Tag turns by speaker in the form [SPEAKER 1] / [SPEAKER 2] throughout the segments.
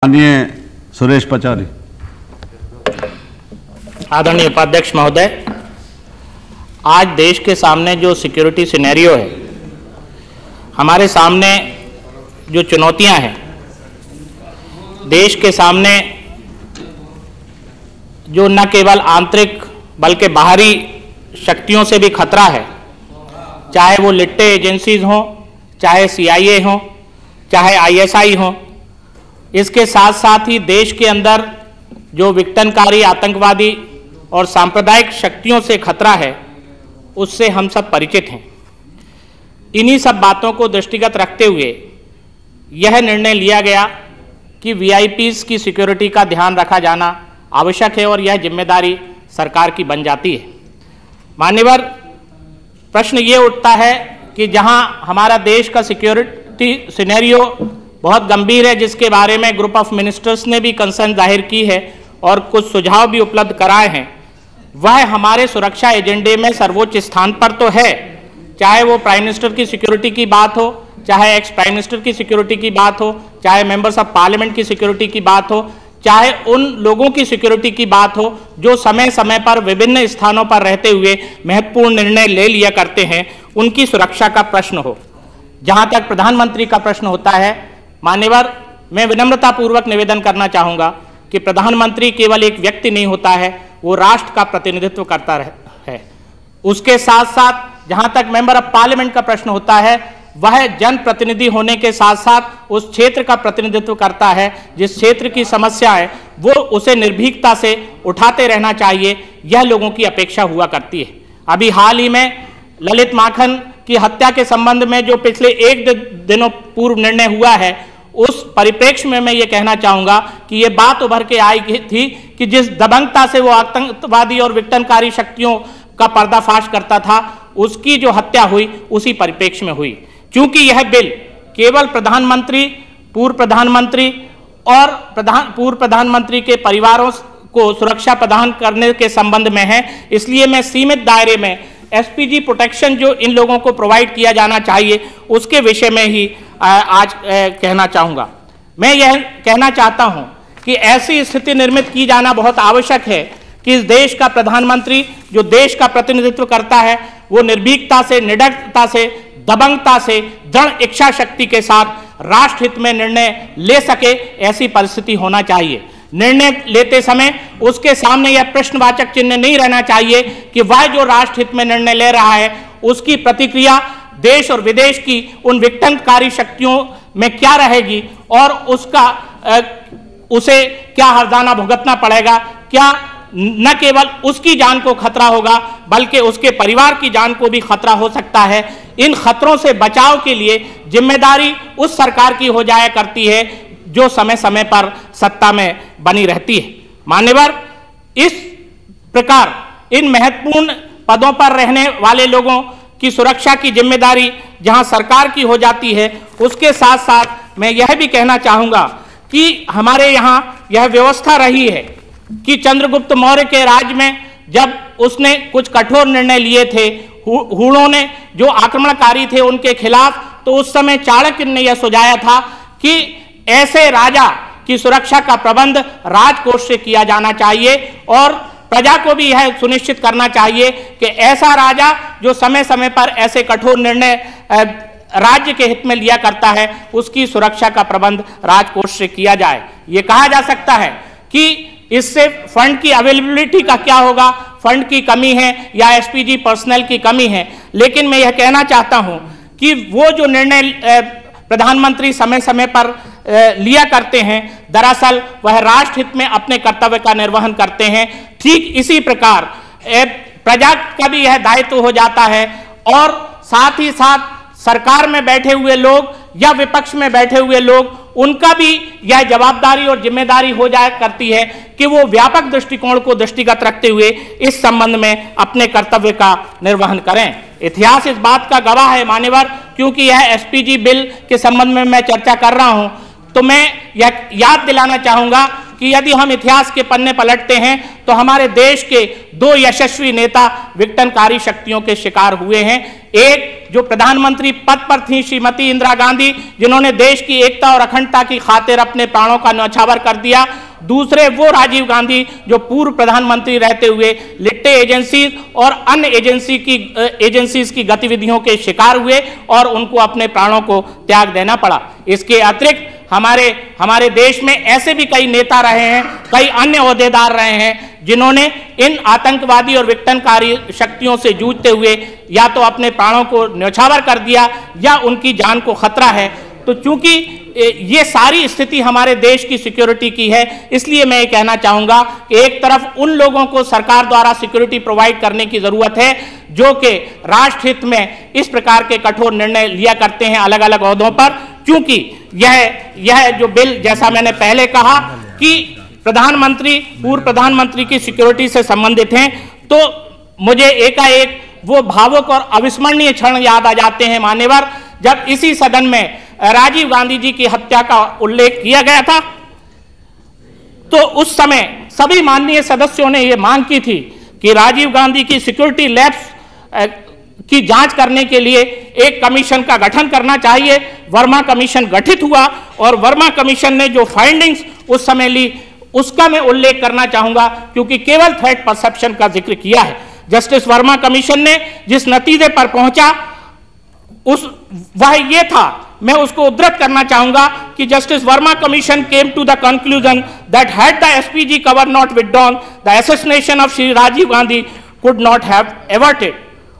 [SPEAKER 1] माननीय सुरेश पचारी।
[SPEAKER 2] आदरणीय उपाध्यक्ष महोदय, आज देश के सामने जो सिक्योरिटी सिनेरियो है, हमारे सामने जो चुनौतियां हैं, देश के सामने जो न केवल आंतरिक बल्कि बाहरी शक्तियों से भी खतरा है, चाहे वो लिट्टे एजेंसीज हों, चाहे CIA हों, चाहे ISI हों, इसके साथ साथ ही देश के अंदर जो विघटनकारी आतंकवादी और सांप्रदायिक शक्तियों से खतरा है, उससे हम सब परिचित हैं। इन्हीं सब बातों को दृष्टिगत रखते हुए यह निर्णय लिया गया कि VIPs की सिक्योरिटी का ध्यान रखा जाना आवश्यक है और यह जिम्मेदारी सरकार की बन जाती है। मान्यवर, प्रश्न ये उठता है कि जहां हमारा देश का सिक्योरिटी सिनेरियो बहुत गंभीर है, जिसके बारे में ग्रुप ऑफ मिनिस्टर्स ने भी कंसर्न जाहिर की है और कुछ सुझाव भी उपलब्ध कराए हैं, वह हमारे सुरक्षा एजेंडे में सर्वोच्च स्थान पर तो है। चाहे वो प्राइम मिनिस्टर की सिक्योरिटी की बात हो, चाहे एक्स प्राइम मिनिस्टर की सिक्योरिटी की बात हो, चाहे मेंबर्स ऑफ पार्लियामेंट की सिक्योरिटी की बात हो, चाहे उन लोगों की सिक्योरिटी की बात हो जो समय समय पर विभिन्न स्थानों पर रहते हुए महत्वपूर्ण निर्णय ले लिया करते हैं, उनकी सुरक्षा का प्रश्न हो। जहां तक प्रधानमंत्री का प्रश्न होता है, मान्यवर, मैं विनम्रतापूर्वक निवेदन करना चाहूंगा कि प्रधानमंत्री केवल एक व्यक्ति नहीं होता है, वो राष्ट्र का प्रतिनिधित्व करता है। उसके साथ साथ जहां तक मेंबर ऑफ पार्लियामेंट का प्रश्न होता है, वह जनप्रतिनिधि होने के साथ साथ उस क्षेत्र का प्रतिनिधित्व करता है। जिस क्षेत्र की समस्या है वो उसे निर्भीकता से उठाते रहना चाहिए, यह लोगों की अपेक्षा हुआ करती है। अभी हाल ही में ललित माखन की हत्या के संबंध में जो पिछले एक दिनों पूर्व निर्णय हुआ है, उस परिप्रेक्ष्य में मैं ये कहना चाहूंगा कि ये बात उभर के आई थी कि जिस दबंगता से वो आतंकवादी और विघटनकारी शक्तियों का पर्दाफाश करता था, उसकी जो हत्या हुई उसी परिप्रेक्ष्य में हुई। चूंकि यह बिल केवल प्रधानमंत्री, पूर्व प्रधानमंत्री और पूर्व प्रधानमंत्री के परिवारों को सुरक्षा प्रदान करने के संबंध में है, इसलिए मैं सीमित दायरे में SPG प्रोटेक्शन जो इन लोगों को प्रोवाइड किया जाना चाहिए उसके विषय में ही आज कहना चाहूँगा। मैं यह कहना चाहता हूँ कि ऐसी स्थिति निर्मित की जाना बहुत आवश्यक है कि इस देश का प्रधानमंत्री जो देश का प्रतिनिधित्व करता है, वो निर्भीकता से, निडरता से, दबंगता से, दृढ़ इच्छा शक्ति के साथ राष्ट्र हित में निर्णय ले सके, ऐसी परिस्थिति होना चाहिए। निर्णय लेते समय उसके सामने यह प्रश्नवाचक चिन्ह नहीं रहना चाहिए कि वह जो राष्ट्र हित में निर्णय ले रहा है उसकी प्रतिक्रिया देश और विदेश की उन विघटनकारी शक्तियों में क्या रहेगी और उसे क्या हर्जाना भुगतना पड़ेगा। क्या न केवल उसकी जान को खतरा होगा बल्कि उसके परिवार की जान को भी खतरा हो सकता है। इन खतरों से बचाव के लिए जिम्मेदारी उस सरकार की हो जाया करती है जो समय समय पर सत्ता में बनी रहती है। मान्यवर, इस प्रकार इन महत्वपूर्ण पदों पर रहने वाले लोगों की सुरक्षा की जिम्मेदारी जहां सरकार की हो जाती है, उसके साथ साथ मैं यह भी कहना चाहूंगा कि हमारे यहां यह व्यवस्था रही है कि चंद्रगुप्त मौर्य के राज में जब उसने कुछ कठोर निर्णय लिए थे, हूणों ने जो आक्रमणकारी थे उनके खिलाफ, तो उस समय चाणक्य ने यह सुझाया था कि ऐसे राजा की सुरक्षा का प्रबंध राजकोष से किया जाना चाहिए और प्रजा को भी यह सुनिश्चित करना चाहिए कि ऐसा राजा जो समय समय पर ऐसे कठोर निर्णय राज्य के हित में लिया करता है, उसकी सुरक्षा का प्रबंध राजकोष से किया जाए। ये कहा जा सकता है कि इससे फंड की अवेलेबिलिटी का क्या होगा, फंड की कमी है या SPG पर्सनल की कमी है, लेकिन मैं यह कहना चाहता हूं कि वो जो निर्णय प्रधानमंत्री समय समय पर लिया करते हैं, दरअसल वह राष्ट्र हित में अपने कर्तव्य का निर्वहन करते हैं। ठीक इसी प्रकार प्रजा का भी यह दायित्व हो जाता है और साथ ही साथ सरकार में बैठे हुए लोग या विपक्ष में बैठे हुए लोग, उनका भी यह जवाबदारी और जिम्मेदारी हो जाया करती है कि वो व्यापक दृष्टिकोण को दृष्टिगत रखते हुए इस संबंध में अपने कर्तव्य का निर्वहन करें। इतिहास इस बात का गवाह है मान्यवर, क्योंकि यह SPG बिल के संबंध में मैं चर्चा कर रहा हूं, तो मैं यह याद दिलाना चाहूंगा कि यदि हम इतिहास के पन्ने पलटते हैं तो हमारे देश के दो यशस्वी नेता विघटनकारी शक्तियों के शिकार हुए हैं। एक जो प्रधानमंत्री पद पर थी श्रीमती इंदिरा गांधी, जिन्होंने देश की एकता और अखंडता की खातिर अपने प्राणों का न्यौछावर कर दिया। दूसरे वो राजीव गांधी जो पूर्व प्रधानमंत्री रहते हुए लिट्टे एजेंसी और अन्य एजेंसीज की गतिविधियों के शिकार हुए और उनको अपने प्राणों को त्याग देना पड़ा। इसके अतिरिक्त हमारे देश में ऐसे भी कई नेता रहे हैं, कई अन्य ओहदेदार रहे हैं, जिन्होंने इन आतंकवादी और विघटनकारी शक्तियों से जूझते हुए या तो अपने प्राणों को न्यौछावर कर दिया या उनकी जान को खतरा है। तो चूंकि ये सारी स्थिति हमारे देश की सिक्योरिटी की है, इसलिए मैं ये कहना चाहूंगा कि एक तरफ उन लोगों को सरकार द्वारा सिक्योरिटी प्रोवाइड करने की जरूरत है जो कि राष्ट्र हित में इस प्रकार के कठोर निर्णय लिया करते हैं अलग अलग ओहदों पर। क्योंकि यह जो बिल, जैसा मैंने पहले कहा कि पूर्व प्रधानमंत्री की सिक्योरिटी से संबंधित हैं, तो मुझे एकाएक वो भावुक और अविस्मरणीय क्षण याद आ जाते हैं मान्यवर, जब इसी सदन में राजीव गांधी जी की हत्या का उल्लेख किया गया था। तो उस समय सभी माननीय सदस्यों ने यह मांग की थी कि राजीव गांधी की सिक्योरिटी लैब्स की जांच करने के लिए एक कमीशन का गठन करना चाहिए। वर्मा कमीशन गठित हुआ और वर्मा कमीशन ने जो फाइंडिंग्स उस समय ली उसका मैं उल्लेख करना चाहूंगा, क्योंकि केवल थ्रेट परसेप्शन का जिक्र किया है। जस्टिस वर्मा कमीशन ने जिस नतीजे पर पहुंचा वह ये था, मैं उसको उद्धृत करना चाहूंगा कि Justice Verma commission came to the conclusion that had the SPG cover not withdrawn the assassination of Shri Rajiv Gandhi could not have averted.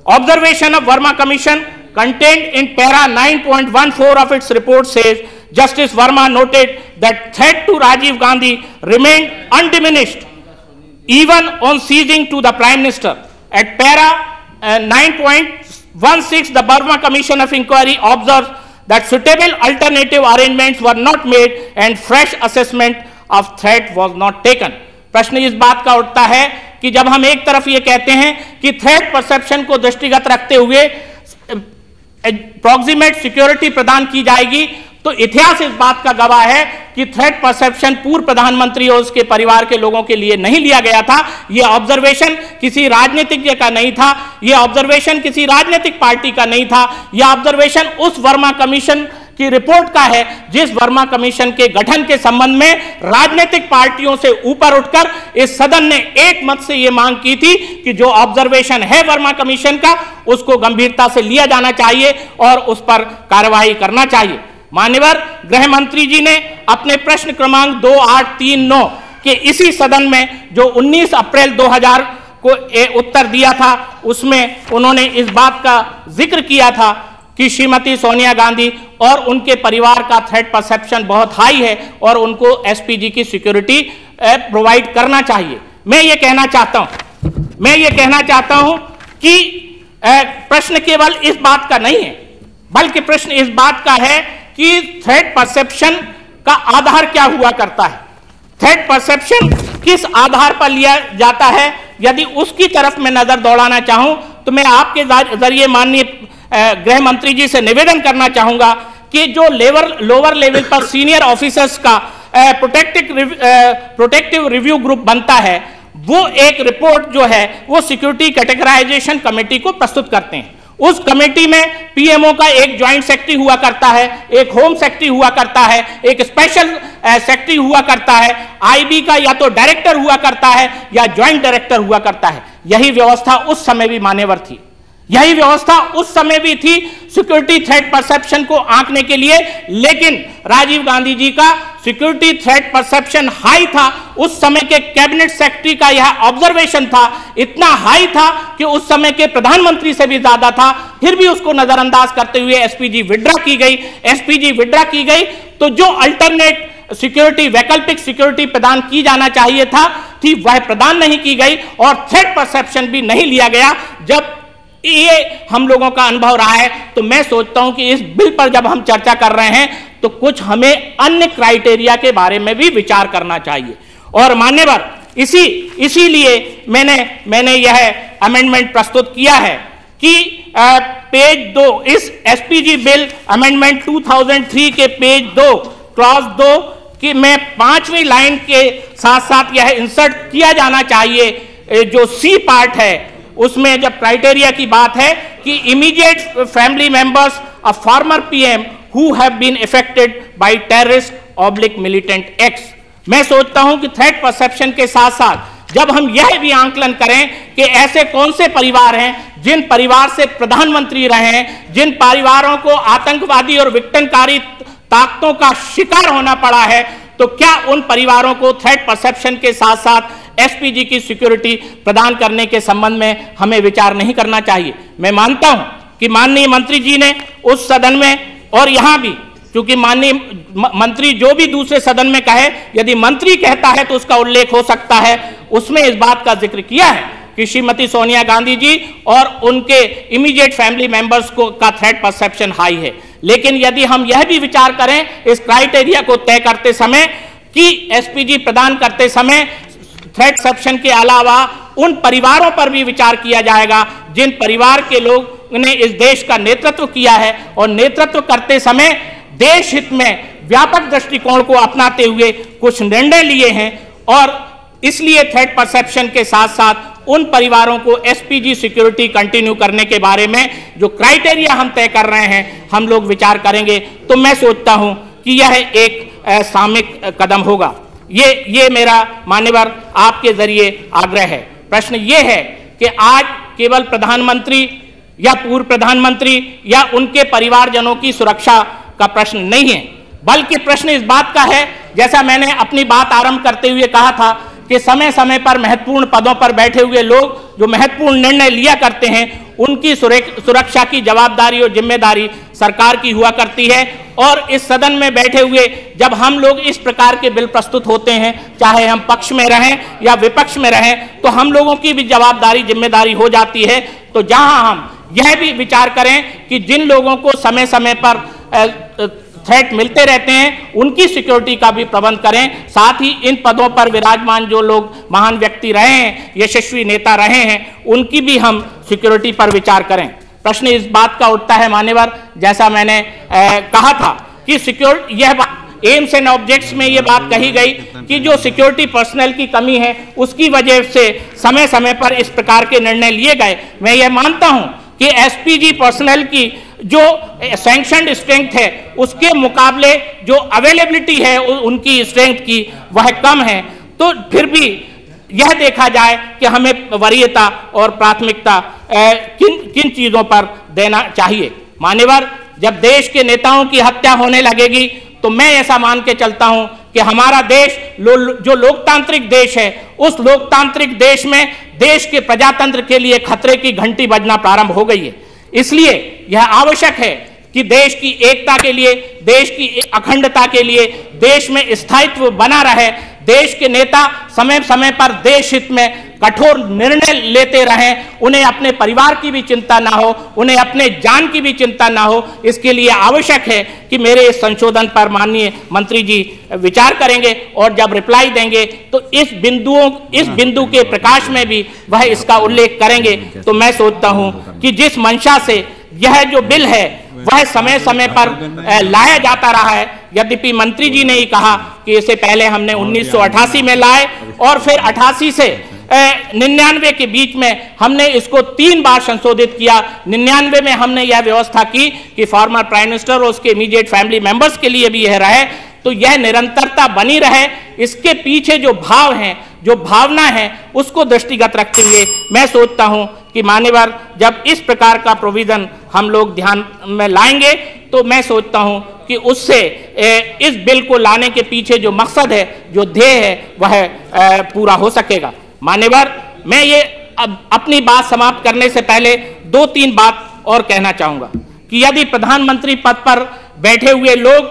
[SPEAKER 2] Observation of Verma Commission contained in para 9.14 of its report says Justice Verma noted that threat to Rajiv Gandhi remained undiminished even on seizing to the Prime Minister. At para 9.16, the Verma Commission of Inquiry observes that suitable alternative arrangements were not made and fresh assessment of threat was not taken. प्रश्न इस बात का उठता है कि जब हम एक तरफ ये कहते हैं कि थ्रेट परसेप्शन को दृष्टिगत रखते हुए प्रॉक्सिमेट सिक्योरिटी प्रदान की जाएगी, तो इतिहास इस बात का गवाह है कि थ्रेट परसेप्शन पूर्व प्रधानमंत्री और उसके परिवार के लोगों के लिए नहीं लिया गया था। यह ऑब्जर्वेशन किसी राजनीतिज्ञ का नहीं था, यह ऑब्जर्वेशन किसी राजनीतिक पार्टी का नहीं था, यह ऑब्जर्वेशन उस वर्मा कमीशन की रिपोर्ट का है जिस वर्मा कमीशन के गठन के संबंध में राजनीतिक पार्टियों से ऊपर उठकर इस सदन ने एक मत से यह मांग की थी कि जो ऑब्जर्वेशन है वर्मा कमीशन का उसको गंभीरता से लिया जाना चाहिए और उस पर कार्रवाई करना चाहिए। मान्यवर गृह मंत्री जी ने अपने प्रश्न क्रमांक 2839 के इसी सदन में जो 19 अप्रैल 2000 को उत्तर दिया था, उसमें उन्होंने इस बात का जिक्र किया था कि श्रीमती सोनिया गांधी और उनके परिवार का थ्रेट परसेप्शन बहुत हाई है और उनको एसपीजी की सिक्योरिटी प्रोवाइड करना चाहिए। मैं ये कहना चाहता हूं कि प्रश्न केवल इस बात का नहीं है, बल्कि प्रश्न इस बात का है कि थ्रेट परसेप्शन का आधार क्या हुआ करता है, थ्रेट परसेप्शन किस आधार पर लिया जाता है। यदि उसकी तरफ मैं नजर दौड़ाना चाहूं तो मैं आपके जरिए माननीय गृह मंत्री जी से निवेदन करना चाहूंगा कि जो लोअर लेवल पर सीनियर ऑफिसर्स का प्रोटेक्टिव रिव्यू ग्रुप बनता है, वो एक रिपोर्ट जो है वो सिक्योरिटी कैटेगराइजेशन कमेटी को प्रस्तुत करते हैं। उस कमेटी में पीएमओ का एक ज्वाइंट सेक्रेटरी हुआ करता है, एक होम सेक्रेटरी हुआ करता है, एक स्पेशल सेक्रेटरी हुआ करता है, आईबी का या तो डायरेक्टर हुआ करता है या ज्वाइंट डायरेक्टर हुआ करता है। यही व्यवस्था उस समय भी मान्यवर थी, यही व्यवस्था उस समय भी थी सिक्योरिटी थ्रेट परसेप्शन को आंकने के लिए। लेकिन राजीव गांधी जी का सिक्योरिटी थ्रेट परसेप्शन हाई था, उस समय के कैबिनेट सेक्रेटरी का यह ऑब्जर्वेशन था, इतना हाई था कि उस समय के प्रधानमंत्री से भी ज्यादा था, फिर भी उसको नजरअंदाज करते हुए एसपीजी विड्रॉ की गई। तो जो अल्टरनेट सिक्योरिटी, वैकल्पिक सिक्योरिटी प्रदान की जाना चाहिए थी वह प्रदान नहीं की गई और थ्रेट परसेप्शन भी नहीं लिया गया। जब ये हम लोगों का अनुभव रहा है तो मैं सोचता हूं कि इस बिल पर जब हम चर्चा कर रहे हैं तो कुछ हमें अन्य क्राइटेरिया के बारे में भी विचार करना चाहिए। और मान्यवर इसीलिए मैंने यह अमेंडमेंट प्रस्तुत किया है कि पेज 2 इस एसपीजी बिल अमेंडमेंट 2003 के पेज 2 क्लॉज 2 कि मैं 5वीं लाइन के साथ साथ यह इंसर्ट किया जाना चाहिए, जो सी पार्ट है उसमें जब क्राइटेरिया की बात है कि immediate family members of former PM who have been affected by terrorist oblique militant acts. मैं सोचता हूं कि थ्रेट परसेप्शन के साथ साथ जब हम यह भी आंकलन करें कि ऐसे कौन से परिवार हैं जिन परिवार से प्रधानमंत्री रहे हैं, जिन परिवारों को आतंकवादी और विघटनकारी ताकतों का शिकार होना पड़ा है, तो क्या उन परिवारों को थ्रेट परसेप्शन के साथ साथ एसपीजी की सिक्योरिटी प्रदान करने के संबंध में हमें विचार नहीं करना चाहिए? मैं मानता हूं कि माननीय मंत्री जी ने उस सदन में और यहां भी, क्योंकि माननीय मंत्री जो भी दूसरे सदन में कहे, यदि मंत्री कहता है तो उसका उल्लेख हो सकता है, उसमें इस बात का जिक्र किया है कि श्रीमती सोनिया गांधी जी और उनके इमीडिएट फैमिली मेंबर्स को का थ्रेट परसेप्शन हाई है। लेकिन यदि हम यह भी विचार करें इस क्राइटेरिया को तय करते समय कि एसपीजी प्रदान करते समय थ्रेट परसेप्शन के अलावा उन परिवारों पर भी विचार किया जाएगा जिन परिवार के लोग ने इस देश का नेतृत्व किया है और नेतृत्व करते समय देश हित में व्यापक दृष्टिकोण को अपनाते हुए कुछ निर्णय लिए हैं, और इसलिए थ्रेट परसेप्शन के साथ साथ उन परिवारों को एसपीजी सिक्योरिटी कंटिन्यू करने के बारे में जो क्राइटेरिया हम तय कर रहे हैं हम लोग विचार करेंगे। तो मैं सोचता हूं कि यह एक सामूहिक कदम होगा। ये मेरा मान्यवर आपके जरिए आग्रह है। प्रश्न ये है कि आज केवल प्रधानमंत्री या पूर्व प्रधानमंत्री या उनके परिवारजनों की सुरक्षा का प्रश्न नहीं है, बल्कि प्रश्न इस बात का है, जैसा मैंने अपनी बात आरंभ करते हुए कहा था कि समय समय पर महत्वपूर्ण पदों पर बैठे हुए लोग जो महत्वपूर्ण निर्णय लिया करते हैं उनकी सुरक्षा की जवाबदारी और जिम्मेदारी सरकार की हुआ करती है। और इस सदन में बैठे हुए जब हम लोग इस प्रकार के बिल प्रस्तुत होते हैं, चाहे हम पक्ष में रहें या विपक्ष में रहें, तो हम लोगों की भी जवाबदारी जिम्मेदारी हो जाती है। तो जहां हम यह भी विचार करें कि जिन लोगों को समय समय पर थ्रेट मिलते रहते हैं उनकी सिक्योरिटी का भी प्रबंध करें, साथ ही इन पदों पर विराजमान जो लोग महान व्यक्ति रहे हैं, यशस्वी नेता रहे हैं, उनकी भी हम सिक्योरिटी पर विचार करें। प्रश्न इस बात का उठता है मान्यवर, जैसा मैंने कहा था कि सिक्योरिटी, यह एम्स एंड ऑब्जेक्ट्स में यह बात कही गई कि जो सिक्योरिटी पर्सनल की कमी है उसकी वजह से समय समय पर इस प्रकार के निर्णय लिए गए। मैं यह मानता हूं कि एसपीजी पर्सनल की जो सैंक्शनड स्ट्रेंथ है उसके मुकाबले जो अवेलेबिलिटी है उनकी स्ट्रेंथ की वह कम है, तो फिर भी यह देखा जाए कि हमें वरीयता और प्राथमिकता किन चीजों पर देना चाहिए। मान्यवर, जब देश के नेताओं की हत्या होने लगेगी तो मैं ऐसा मान के चलता हूं कि हमारा देश जो लोकतांत्रिक देश है, उस लोकतांत्रिक देश में देश के प्रजातंत्र के लिए खतरे की घंटी बजना प्रारंभ हो गई है। इसलिए यह आवश्यक है कि देश की एकता के लिए, देश की अखंडता के लिए, देश में स्थायित्व बना रहे, देश के नेता समय समय पर देश हित में कठोर निर्णय लेते रहें, उन्हें अपने परिवार की भी चिंता ना हो, उन्हें अपने जान की भी चिंता ना हो। इसके लिए आवश्यक है कि मेरे इस संशोधन पर माननीय मंत्री जी विचार करेंगे और जब रिप्लाई देंगे तो इस बिंदु के प्रकाश में भी वह इसका उल्लेख करेंगे। तो मैं सोचता हूं कि जिस मंशा से यह जो बिल है वह समय समय पर लाया जाता रहा है, यद्यपि मंत्री जी ने ही कहा कि इसे पहले हमने 1988 में लाए और फिर 88 से 99 के बीच में हमने इसको 3 बार संशोधित किया। 99 में हमने यह व्यवस्था की कि फॉर्मर प्राइम मिनिस्टर और उसके इमीडिएट फैमिली मेंबर्स के लिए भी यह रहे, तो यह निरंतरता बनी रहे। इसके पीछे जो भाव हैं, जो भावना है, उसको दृष्टिगत रखते हुए मैं सोचता हूं कि मान्यवर, जब इस प्रकार का प्रोविजन हम लोग ध्यान में लाएंगे तो मैं सोचता हूं कि उससे इस बिल को लाने के पीछे जो मकसद है, जो ध्येय है, वह पूरा हो सकेगा। मान्यवर, मैं ये अपनी बात समाप्त करने से पहले 2-3 बात और कहना चाहूंगा कि यदि प्रधानमंत्री पद पर बैठे हुए लोग,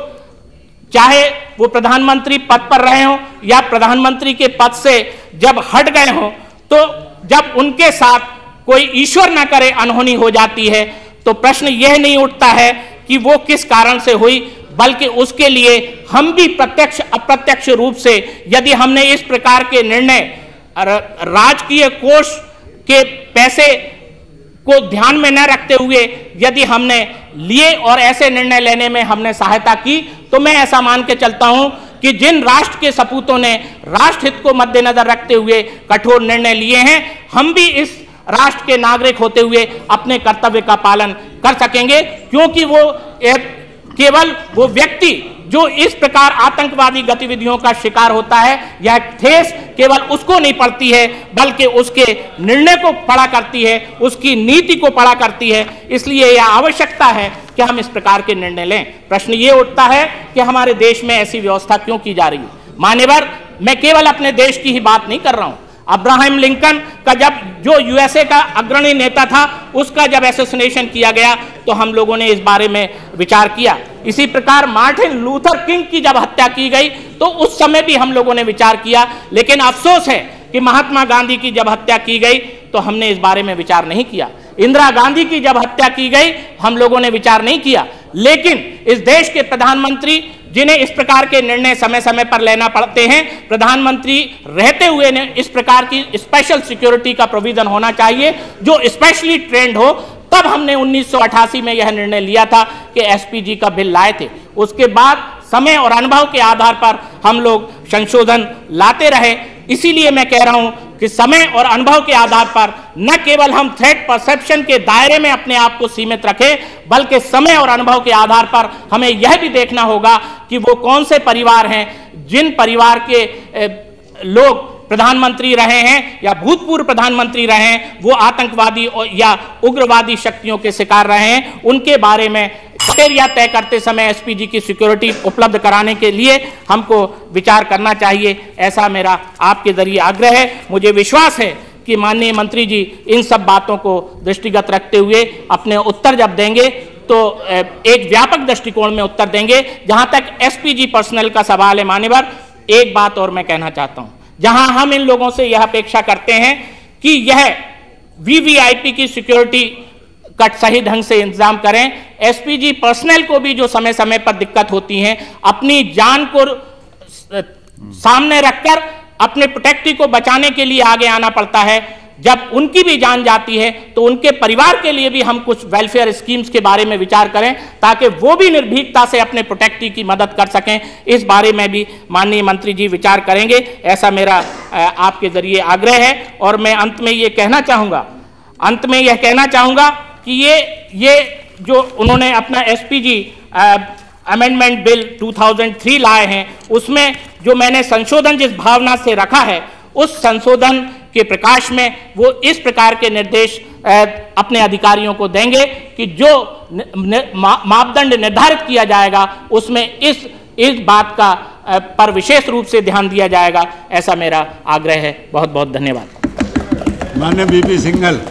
[SPEAKER 2] चाहे वो प्रधानमंत्री पद पर रहे हों या प्रधानमंत्री के पद से जब हट गए हों, तो जब उनके साथ कोई ईश्वर न करे अनहोनी हो जाती है, तो प्रश्न यह नहीं उठता है कि वो किस कारण से हुई, बल्कि उसके लिए हम भी प्रत्यक्ष अप्रत्यक्ष रूप से, यदि हमने इस प्रकार के निर्णय राजकीय कोष के पैसे को ध्यान में न रखते हुए यदि हमने लिए और ऐसे निर्णय लेने में हमने सहायता की, तो मैं ऐसा मान के चलता हूं कि जिन राष्ट्र के सपूतों ने राष्ट्र हित को मद्देनजर रखते हुए कठोर निर्णय लिए हैं, हम भी इस राष्ट्र के नागरिक होते हुए अपने कर्तव्य का पालन कर सकेंगे, क्योंकि वो केवल वो व्यक्ति जो इस प्रकार आतंकवादी गतिविधियों का शिकार होता है, यह ठेस केवल उसको नहीं पड़ती है बल्कि उसके निर्णय को पड़ा करती है, उसकी नीति को पड़ा करती है। इसलिए यह आवश्यकता है कि हम इस प्रकार के निर्णय लें। प्रश्न ये उठता है कि हमारे देश में ऐसी व्यवस्था क्यों की जा रही है। मान्यवर, मैं केवल अपने देश की ही बात नहीं कर रहा हूं। अब्राहम लिंकन का जो यूएसए का अग्रणी नेता था, उसका जब एसोसिनेशन किया गया तो हम लोगों ने इस बारे में विचार किया। इसी प्रकार मार्टिन लूथर किंग की जब हत्या की गई तो उस समय भी हम लोगों ने विचार किया। लेकिन अफसोस है कि महात्मा गांधी की जब हत्या की गई तो हमने इस बारे में विचार नहीं किया। इंदिरा गांधी की जब हत्या की गई हम लोगों ने विचार नहीं किया। लेकिन इस देश के प्रधानमंत्री, जिन्हें इस प्रकार के निर्णय समय समय पर लेना पड़ते हैं, प्रधानमंत्री रहते हुए ने इस प्रकार की स्पेशल सिक्योरिटी का प्रोविजन होना चाहिए जो स्पेशली ट्रेंड हो। तब हमने 1988 में यह निर्णय लिया था कि एसपीजी का बिल लाए थे। उसके बाद समय और अनुभव के आधार पर हम लोग संशोधन लाते रहे। इसीलिए मैं कह रहा हूं कि समय और अनुभव के आधार पर न केवल हम थ्रेट परसेप्शन के दायरे में अपने आप को सीमित रखें, बल्कि समय और अनुभव के आधार पर हमें यह भी देखना होगा कि वो कौन से परिवार हैं जिन परिवार के लोग प्रधानमंत्री रहे हैं या भूतपूर्व प्रधानमंत्री रहे हैं, वो आतंकवादी या उग्रवादी शक्तियों के शिकार रहे हैं। उनके बारे में क्राइटेरिया तय करते समय एसपीजी की सिक्योरिटी उपलब्ध कराने के लिए हमको विचार करना चाहिए। ऐसा मेरा आपके जरिए आग्रह है। मुझे विश्वास है कि माननीय मंत्री जी इन सब बातों को दृष्टिगत रखते हुए अपने उत्तर जब देंगे तो एक व्यापक दृष्टिकोण में उत्तर देंगे। जहां तक एसपीजी पर्सनल का सवाल है, मान्यवर, एक बात और मैं कहना चाहता हूं। जहां हम इन लोगों से यह अपेक्षा करते हैं कि यह वीवीआईपी की सिक्योरिटी का सही ढंग से इंतजाम करें, एसपीजी पर्सनल को भी जो समय समय पर दिक्कत होती है, अपनी जान को सामने रखकर अपने प्रोटेक्टी को बचाने के लिए आगे आना पड़ता है। जब उनकी भी जान जाती है तो उनके परिवार के लिए भी हम कुछ वेलफेयर स्कीम्स के बारे में विचार करें ताकि वो भी निर्भीकता से अपने प्रोटेक्टी की मदद कर सकें। इस बारे में भी माननीय मंत्री जी विचार करेंगे, ऐसा मेरा आपके जरिए आग्रह है। और मैं अंत में यह कहना चाहूंगा कि ये जो उन्होंने अपना एसपीजी अमेंडमेंट बिल 2003 लाए हैं, उसमें जो मैंने संशोधन जिस भावना से रखा है, उस संशोधन के प्रकाश में वो इस प्रकार के निर्देश अपने अधिकारियों को देंगे कि जो मापदंड निर्धारित किया जाएगा उसमें इस बात का पर विशेष रूप से ध्यान दिया जाएगा। ऐसा मेरा आग्रह है। बहुत बहुत धन्यवाद।
[SPEAKER 1] माननीय बीपी सिंघल।